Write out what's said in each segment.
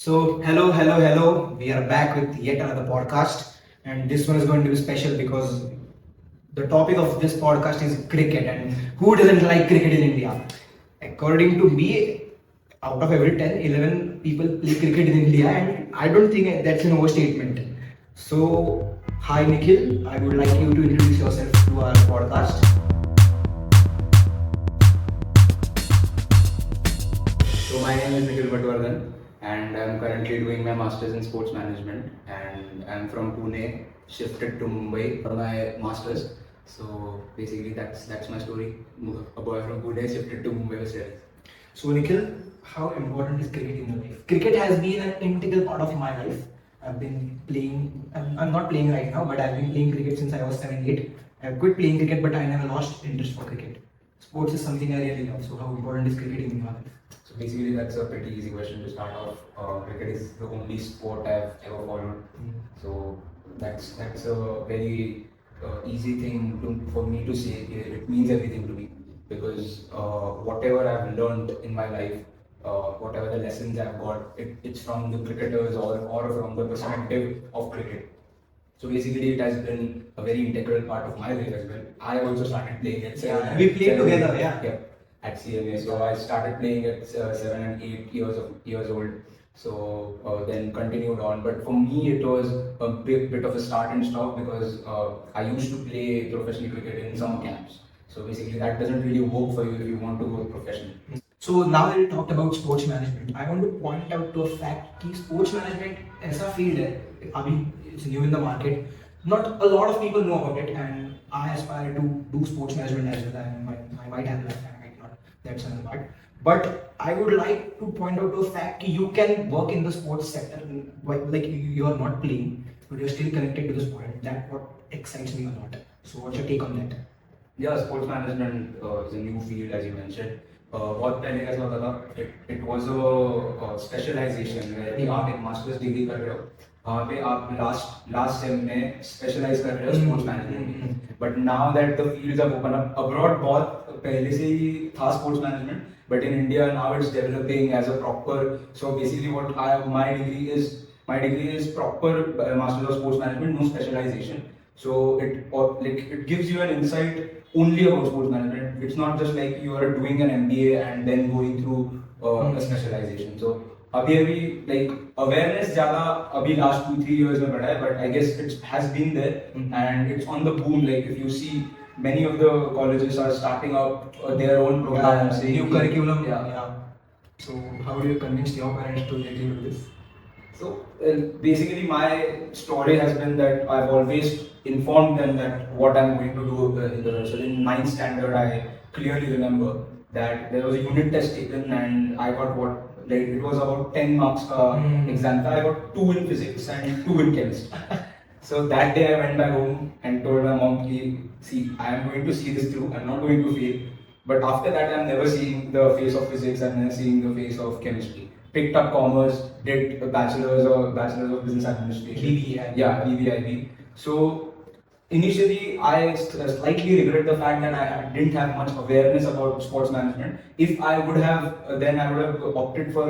So, hello. We are back with yet another podcast, and this one is going to be special because the topic of this podcast is cricket. And who doesn't like cricket in India? According to me, out of every 10, 11 people play cricket in India, and I don't think that's an overstatement. So, hi Nikhil, I would like you to introduce yourself to our podcast. So my name is 𝗙𝗢𝗟𝗟𝗢𝗪 and I'm currently doing my masters in sports management and I'm from Pune, shifted to Mumbai for my masters. So basically that's my story. A boy from Pune shifted to Mumbai for studies. So, Nikhil, how important is cricket in your life? Cricket has been an integral part of my life. I've been playing, I'm not playing right now, but I've been playing cricket since I was 7, 8. I've quit playing cricket, but I never lost interest for cricket. Sports is something I really love. So, how important is cricket in your life? So basically that's a pretty easy question to start off. Cricket is the only sport I've ever followed. So that's a very easy thing for me to say. It means everything to me because whatever I've learned in my life, whatever the lessons I've got, it's from the cricketers or from the perspective of cricket. So basically, it has been a very integral part of my life as well. I also started playing at We played together, yeah. At CMA. So I started playing at 7 and 8 years old. So then continued on. But for me, it was a bit of a start and stop because I used to play professional cricket in summer camps. So basically, that doesn't really work for you if you want to go professional. So now that we talked about sports management, I want to point out to a fact that sports management ऐसा field है, अभी it's new in the market. Not a lot of people know about it, and I aspire to do sports management as well. I might have that, I might not. That's another part. But I would like to point out to a fact that you can work in the sports sector, like you are not playing, but you're still connected to the sport. That's what excites me a lot. So what's your take on that? Yeah, sports management is a new field as you mentioned. बहुत पहले कैसा होता था it was a specialization where आप एक masters degree कर रहे हो वहाँ पे आप लास्ट सेम में स्पेशलाइज कर रहे हो स्पोर्ट्स मैनेजमेंट में but now that the fields have open up abroad बहुत पहले से ही था sports management but in India now it's developing as a proper so basically what I my degree is proper master of sports management, no specialization. So it gives you an insight only about sports management. It's not just like you are doing an MBA and then going through a specialization. So अभी like awareness ज़्यादा अभी last 2-3 years में बढ़ा है, but I guess it has been there and it's on the boom. Like if you see, many of the colleges are starting up their own programs, new curriculum. Yeah. So how do you convince your parents to let you do this? So basically, my story has been that I've always informed them that what I'm going to do in the rest. So in 9th standard, I clearly remember that there was a unit test taken, and I got it was about 10 marks exam. I got 2 in physics and 2 in chemistry. So that day I went back home and told my mom, see, I am going to see this through. I'm not going to fail. But after that, I'm never seeing the face of physics. I'm never seeing the face of chemistry. Picked up commerce, did a bachelor's of business administration. BBI. Yeah, BBIB. So initially, I slightly regret the fact that I didn't have much awareness about sports management. If I would have, then I would have opted for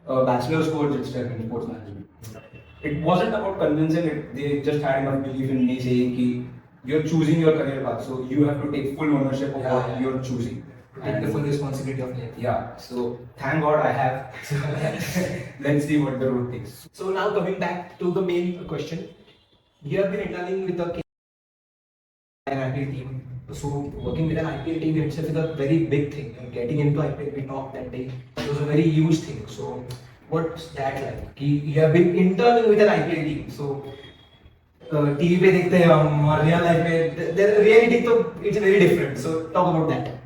a bachelor's course instead in sports management. It wasn't about convincing it. They just had enough belief in me saying that you're choosing your career path, so you have to take full ownership of what you're choosing. Take the full responsibility of it. Yeah, so thank God I have. Let's see what the road takes. So now coming back to the main question, you have been interning with the IPL team. So working with an IPL team itself is a very big thing. And getting into IPL, we talked that day, it was a very huge thing. So what's that like? You have been interning with an IPL team. So TV पे देखते हैं हम और real life में the reality तो it's very different. So talk about that.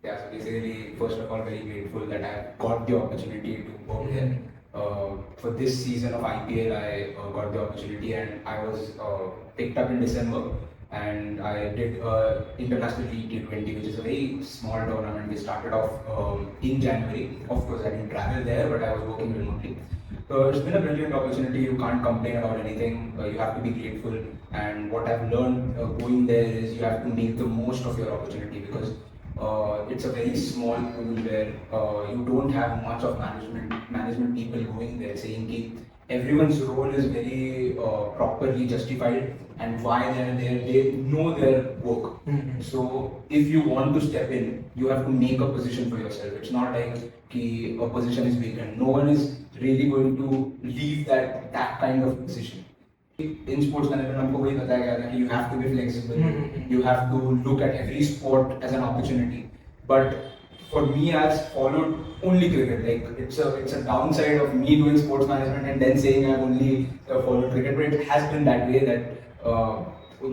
Yeah, so basically, first of all, very grateful that I got the opportunity to work there. For this season of IPL, I got the opportunity and I was picked up in December and I did International T20, which is a very small tournament. We started off in January. Of course, I didn't travel there, but I was working remotely. So it's been a brilliant opportunity. You can't complain about anything. You have to be grateful. And what I've learned going there is you have to make the most of your opportunity because it's a very small pool where you don't have much of management people going there saying कि everyone's role is very properly justified and why they're there. They know their work. Mhm. So if you want to step in, you have to make a position for yourself. It's not like कि a position is vacant. No one is really going to leave that kind of position. In sports management, हमको वही बताया गया था कि you have to be flexible. You have to look at every sport as an opportunity. But for me, I've followed only cricket. Like it's a downside of me doing sports management and then saying I've only followed cricket. But it has been that way that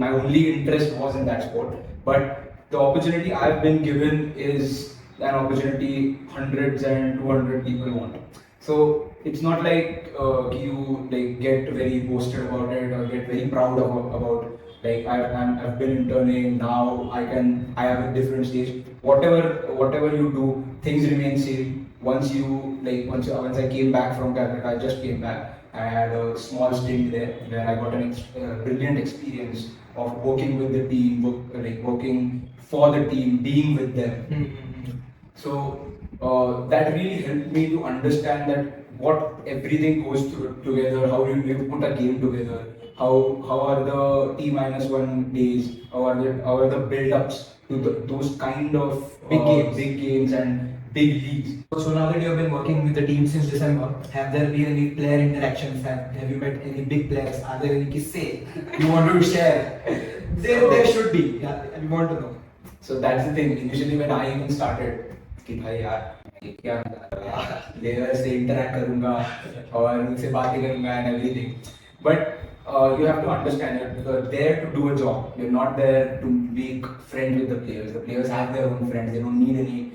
my only interest was in that sport. But the opportunity I've been given is an opportunity hundreds and 200 people want. So it's not like you like get very boasted about it or get very proud about like I've been interning now. I have a different stage. Whatever you do, things remain same. Once I came back from Calcutta, I just came back. I had a small stint there where I got a brilliant experience of working with the team, working for the team, being with them. So that really helped me to understand that what everything goes through together, how you put a game together, how are the T-1 days, how are the build-ups to those kind of big games and big leagues. So now that you have been working with the team since December, have there been any player interactions? Have you met any big players? Are there any kisse you want to share? There should be. Yeah, we want to know. So that's the thing. Initially when I even started, कि भाई यार ये क्या player से interact करूंगा और उनसे बातें करूंगा and everything. But you have to understand you're there to do a job. You're not there to make friends with the players. The players have their own friends. They don't need any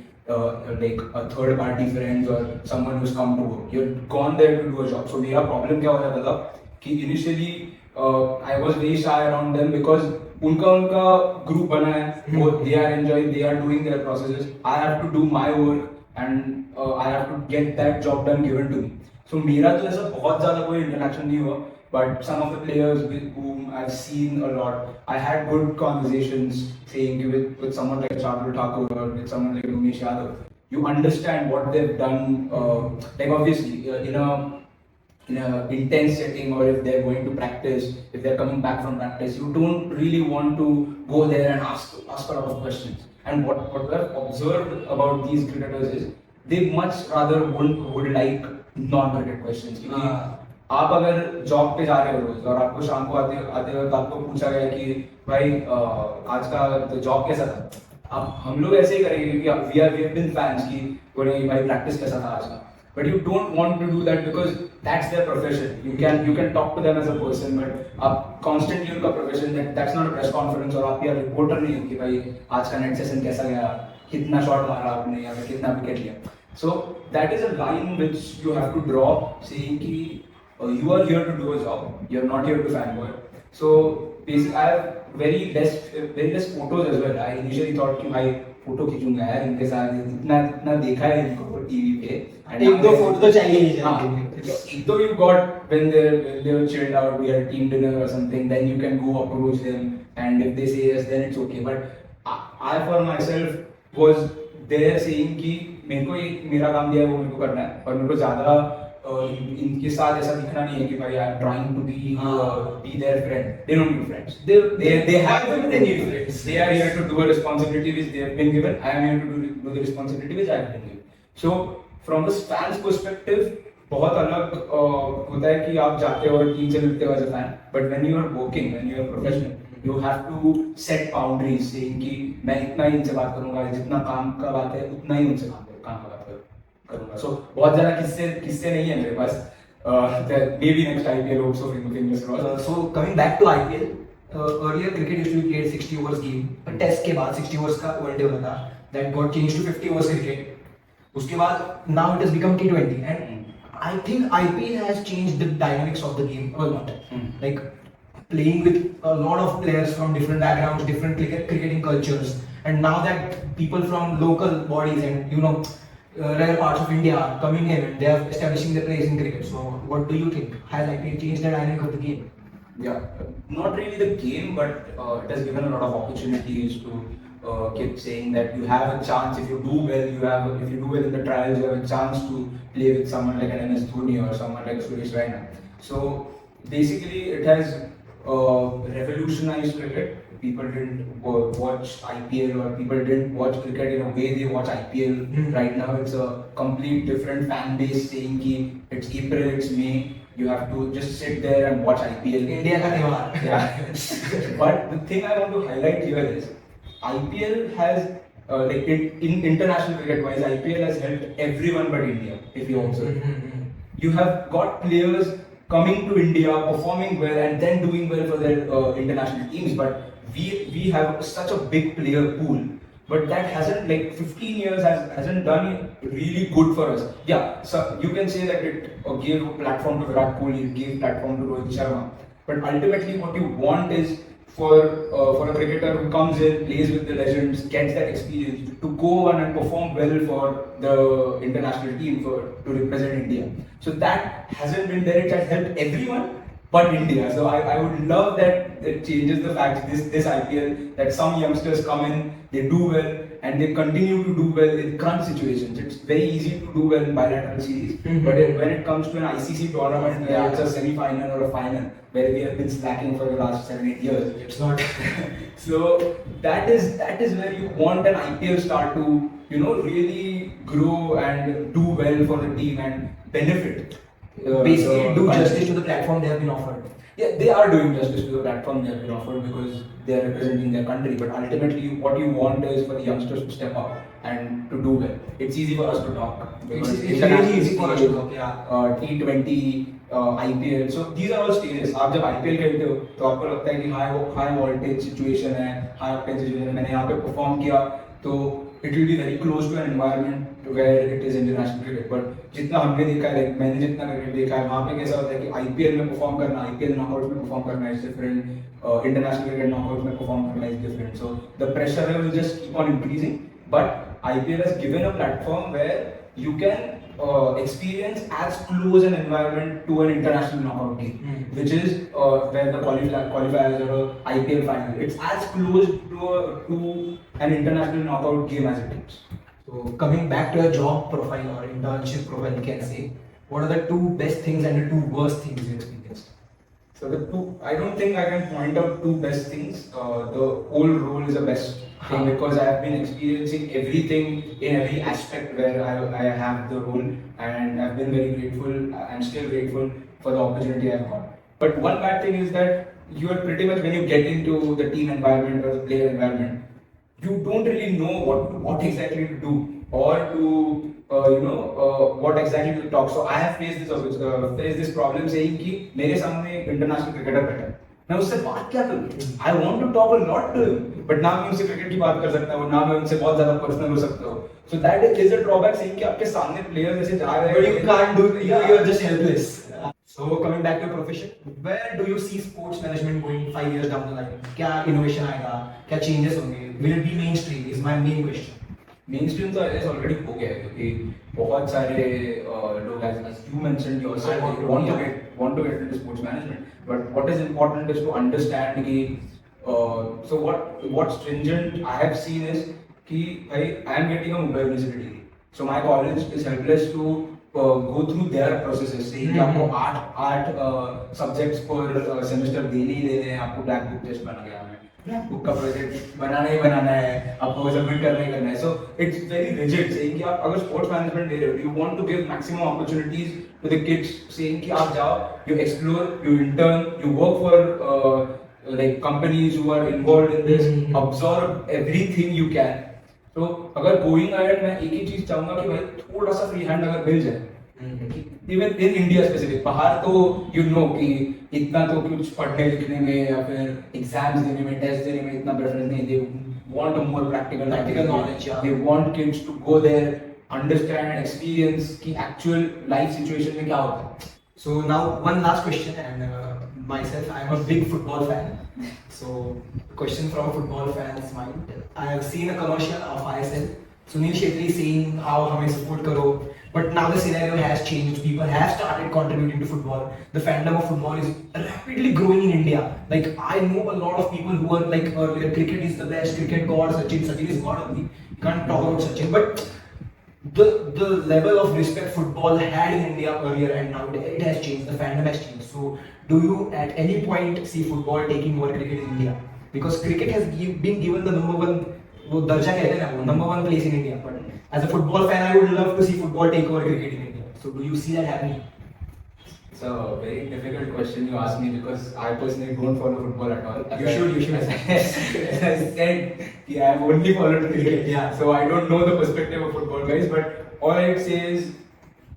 like a third party friends or someone who's come to work. You're gone there to do a job. So मेरा problem क्या हो जाता था कि initially I was very shy around them because उनका group बना है, वो they are enjoying, they are doing their processes. I have to do my work and I have to get that job done given to me. So मेरा तो ऐसा बहुत ज़्यादा कोई interaction नहीं हुआ, but some of the players with whom I've seen a lot, I had good conversations saying with someone like 𝗙𝗢𝗟𝗢𝗪 or with someone like Umesh Yadav. You understand what they've done, like obviously in a intense setting, or if they're going to practice, if they're coming back from practice, you don't really want to go there and ask a lot of questions. And what I've observed about these cricketers is they much rather would like non-cricket questions. क्योंकि आप अगर job पे जा रहे हो रोज और आपको शाम को आते वक्त आपको पूछा गया कि भाई आज का जॉब कैसा था, आप हम लोग ऐसे ही करेंगे क्योंकि we have been fans कि बोलेंगे भाई प्रैक्टिस कैसा था आज का. But you don't want to do that because that's their profession. You can talk to them as a person, but आप constantly उनका profession that's not a press conference और आप यार reporter नहीं हो कि भाई आज का net session कैसा गया, कितना shot मारा आपने या फिर कितना wicket लिया. So that is a line which you have to draw, saying कि you are here to do a job. You're not here to fanboy. So basically, I have very less photos as well. I initially thought कि भाई photo खींचूंगा यार इनके साथ, इतना देखा है इनको टीवी पे, एक दो फोटो तो चाहिए ही चाहिए. So you got when they were chilled out, we had a team dinner or something, then you can go approach them, and if they say yes, then it's okay. But I for myself was there saying कि मेरे को मेरा काम दिया है वो मेरे को करना है और मेरे को ज़्यादा इनके साथ ऐसा दिखना नहीं है कि भाई I'm trying to be their friend. They don't need friends. They have they need friends. They are here to do a responsibility which they have been given. I am here to do the responsibility which I have been given. So from the fans perspective बहुत अलग होता है कि आप जाते हो और team से मिलते हो as a fan. But when you are working, when you are professional, you have to set boundaries saying कि मैं इतना ही इनसे बात करूँगा, जितना काम का बात है उतना ही उनसे काम का बात करूँगा. So बहुत ज़्यादा किस्से नहीं है मेरे पास. Maybe next IPL also fingers crossed. So coming back to IPL, earlier cricket used to be played 60 overs game. But test के बाद 60 overs का one day होता था. That got changed to 50 overs cricket. उसके बाद now it has become T20, and I think IPL has changed the dynamics of the game a lot. Like playing with a lot of players from different backgrounds, different cricketing cultures, and now that people from local bodies and rare parts of India are coming in and they are establishing their place in cricket. So what do you think? Has IPL changed the dynamic of the game? Yeah, not really the game, but it has given a lot of opportunities to kept saying that you have a chance if you do well. If you do well in the trials, you have a chance to play with someone like an MS Dhoni or someone like Suresh Raina. So basically, it has revolutionized cricket. People didn't watch IPL, or people didn't watch cricket in a way they watch IPL right now. It's a complete different fan base saying ki it's April, it's May. You have to just sit there and watch IPL. India ka tewar. Yeah. But the thing I want to highlight here is IPL has in international cricket wise, IPL has helped everyone but India. If you observe, you have got players coming to India, performing well, and then doing well for their international teams. But we have such a big player pool, but that hasn't 15 years hasn't done really good for us. Yeah, so you can say that it gave a platform to Virat Kohli, it gave platform to Rohit Sharma, but ultimately what you want is for a cricketer who comes in, plays with the legends, gets that experience to go on and perform well for the international team to represent India. So that hasn't been there. It has helped everyone but India. So I would love that it changes the fact this IPL, that some youngsters come in, they do well, and they continue to do well in crunch situations. It's very easy to do well in bilateral series, but when it comes to an ICC tournament where it's a semi-final or a final, where we have been slacking for the last 7-8 years, It's not. so that is where you want an IPL star to really grow and do well for the team and benefit. Basically, do justice to the platform they have been offered. Yeah, they are doing justice to the platform they have been offered because they are representing their country. But ultimately, what you want is for the youngsters to step up and to do well. It's easy for us to talk. It's really easy for us to talk. Yeah. T20, IPL. So these are all stages. आप जब IPL खेलते हो तो आपको लगता है कि high voltage situation है, high octane situation है. मैंने यहाँ पे perform किया तो it will be very close to an environment where it is international cricket. But जितना हमने देखा है, मैंने जितना क्रिकेट देखा है, वहाँ पे कैसा होता है कि IPL में परफॉर्म करना, IPL नॉकआउट में परफॉर्म करना is different, international cricket knockout में परफॉर्म करना is different. So the pressure level will just keep on increasing. But IPL has given a platform where you can experience as close an environment to an international knockout game, which is where the qualifiers or IPL final. It's as close to an international knockout game as it is. So coming back to a job profile or internship profile, you can say, what are the two best things and the two worst things you experienced? So I don't think I can point out two best things. The whole role is the best thing because I have been experiencing everything in every aspect where I have the role, and I've been very grateful. I'm still grateful for the opportunity I've got. But one bad thing is that you are pretty much, when you get into the team environment or the player environment, you don't really know what exactly to do or to what exactly to talk. So I have faced this problem saying कि मेरे सामने international cricketer बैठा है, मैं उससे बात क्या करूँ? I want to talk a lot to him, but ना मैं उनसे क्रिकेट की बात कर सकता हूँ, ना मैं उनसे बहुत ज़्यादा पर्सनल हो सकता हूँ. So that is a drawback saying कि आपके सामने players ऐसे जा रहे हैं, but you can't do. You're just helpless. So coming back to your profession, where do you see sports management going 5 years down the line? क्या innovation आएगा? क्या changes होंगे? Will it be mainstream? Is my main question. Mainstream तो ऐसे already हो गया है क्योंकि बहुत सारे लोग as you mentioned yourself want to get into sports management, but what is important is to understand कि so what stringent I have seen is कि भाई I am getting a Mumbai University degree, so my college is helpless to go through their processes. saying कि आपको 8 subjects per semester देने ही देने हैं, आपको black book test बना गया है, black book का project बनाना ही बनाना है, आपको submit करना ही करना है. So it's very rigid saying कि आप अगर sports management दे रहे हो, you want to give maximum opportunities to the kids, saying कि आप जाओ, you explore, you intern, you work for like companies who are involved in this, absorb everything you can. तो अगर गोइंग अहेड मैं एक ही चीज चाहूंगा कि भाई थोड़ा सा फ्री हैंड अगर मिल जाए, इवन इन इंडिया स्पेसिफिक, बाहर तो यू नो कि इतना तो कुछ पढ़ने लिखने में या फिर एग्जाम्स देने में, टेस्ट देने में इतना प्रेफरेंस नहीं. They want a more practical knowledge. They want kids to go there, understand and experience कि एक्चुअल लाइफ सिचुएशन में क्या होता है. So now one last question, and myself, I am a big football fan. So question from a football fan's mind. I have seen a commercial of ISL. Sunil Shetty saying how हमें support करो. But now the scenario has changed. People have started contributing to football. The fandom of football is rapidly growing in India. Like I know a lot of people who are like earlier, cricket is the best, cricket god, Sachin is god only. You can't talk about Sachin, but the level of respect football had in India earlier and now it has changed. The fandom has changed. So, do you at any point see football taking over cricket in India? Because cricket has been given the number one, वो दर्जा कहते हैं ना वो number one place in India. But as a football fan, I would love to see football take over cricket in India. So, do you see that happening? It's a very difficult question you asked me because I personally don't follow football at all. You should. As I said, yeah, I've only followed cricket. Yeah. So I don't know the perspective of football guys, but all I would say is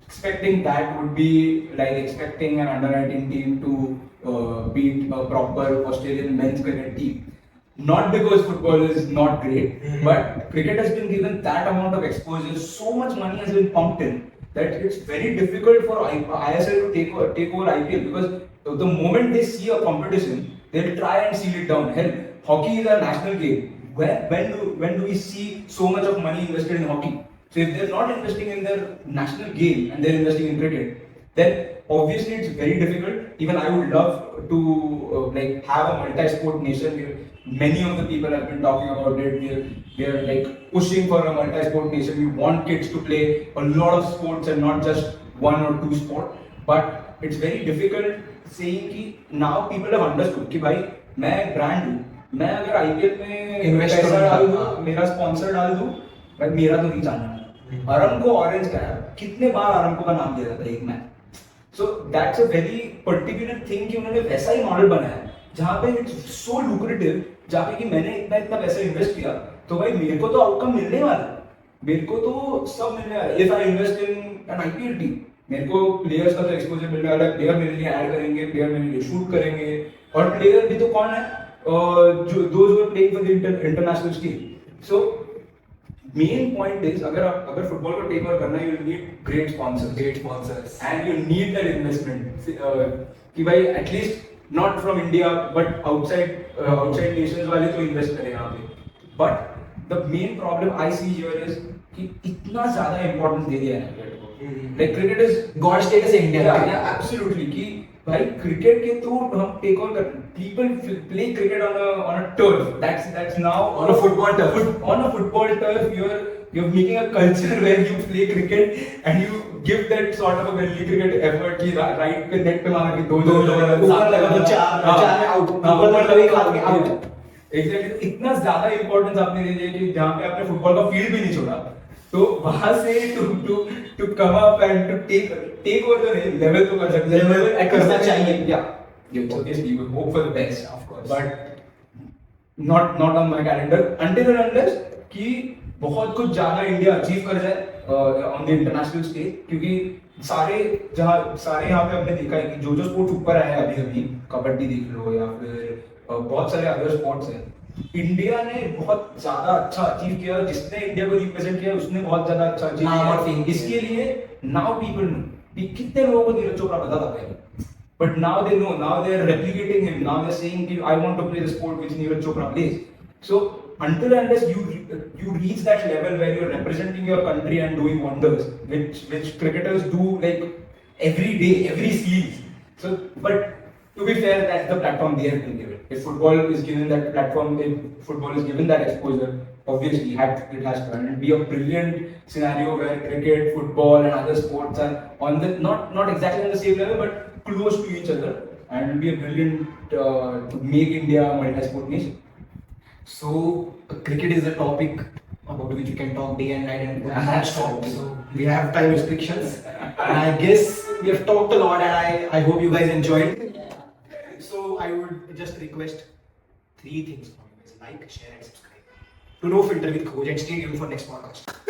expecting that would be like expecting an under-19 team to beat a proper Australian men's cricket team. Not because football is not great, but cricket has been given that amount of exposure, so much money has been pumped in that it's very difficult for ISL to take over IPL because the moment they see a competition, they'll try and seal it down. Hell, hockey is a national game. When do we see so much of money invested in hockey? So if they're not investing in their national game and they're investing in cricket, then obviously it's very difficult. Even I would love to like have a multi-sport nation. Many of the people have been talking about it. We are like pushing for a multi-sport nation. We want kids to play a lot of sports and not just one or two sports. But it's very difficult saying कि now people have understood कि भाई मैं एक brand हूँ. मैं अगर IPL में पैसा डाल दूँ, मेरा sponsor डाल दूँ, भाई मेरा तो नहीं जाना. अरमको ऑरेंज का है. कितने बार अरमको का नाम दिया जाता है एक match. So that's a very particular thing कि उन्होंने वैसा ही मॉडल बनाया है जहाँ पे it's so lucrative, जहाँ पे कि मैंने इतना पैसा इन्वेस्ट किया तो भाई मेरे को तो आउटकम मिलने वाला है. मेरे को तो सब मिलने वाला है. If I invest in an IPL team, मेरे को प्लेयर्स का तो एक्सपोजर मिलने वाला है. प्लेयर मेरे लिए ऐड करेंगे, प्लेयर मेरे लिए शूट करेंगे और प्लेयर भी तो कौन है जो those who are playing for the international team. So main point is अगर फुटबॉल को टेक ओवर करना है you need great sponsors and you need that investment कि भाई at least not from India but outside nations वाले तो invest करें यहाँ पे. But the main problem I see here is कि इतना ज़्यादा importance दे दिया है क्रिकेट को. Like cricket is God status in India. Yeah, absolutely. कि भाई क्रिकेट के थ्रू हम टेक ओवर कर. People play cricket on a turf. That's now on a football turf. On a football turf, you're making a culture where you play cricket and you give that sort of a gully cricket effort कि right पे net पे मारा कि दो ऊपर लगा तो चार में out, ऊपर लगा एक हाथ में out. Exactly. इतना ज़्यादा importance आपने दे दिया कि जहाँ पे आपने फुटबॉल का फील्ड भी नहीं छोड़ा. तो वहाँ से to come up and to take over the level तो कर सकते हैं. Level करना चाहिए. Yeah. Obviously, you would hope for the best, of course. But not on my calendar until and unless कि बहुत कुछ ज़्यादा इंडिया अचीव कर जाए on the international stage. क्योंकि सारे यहाँ पे हमने देखा है कि जो स्पोर्ट्स ऊपर आए हैं अभी कबड्डी देख लो या फिर बहुत सारे अदर स्पोर्ट्स हैं. इंडिया ने बहुत ज्यादा अच्छा अचीव किया. जिसने इंडिया को रिप्रेजेंट किया उसने बहुत ज्यादा अच्छा अचीव किया. इसके लिए नाउ पीपल नो कितने लोगों को नीरज चोपड़ा पता था पहले. But now they know, now they are replicating him. Now they are saying, I want to play the sport which Neeraj Chopra plays. So until and unless you reach that level where you are representing your country and doing wonders, which cricketers do like every day, every series. So, but to be fair, that's the platform they have been given. If football is given that platform, if football is given that exposure, obviously it has to, and it'll be a brilliant scenario where cricket, football, and other sports are on the not exactly on the same level, but close to each other, and it'll be a brilliant to make India a multi-sport nation. So cricket is a topic about which we can talk day and night and non-stop. So we have time restrictions, and I guess we have talked a lot, and I hope you guys enjoyed. So I would just request 3 things from you guys: like, share, and subscribe. To No Filter with Khoj, and stay tuned for next podcast.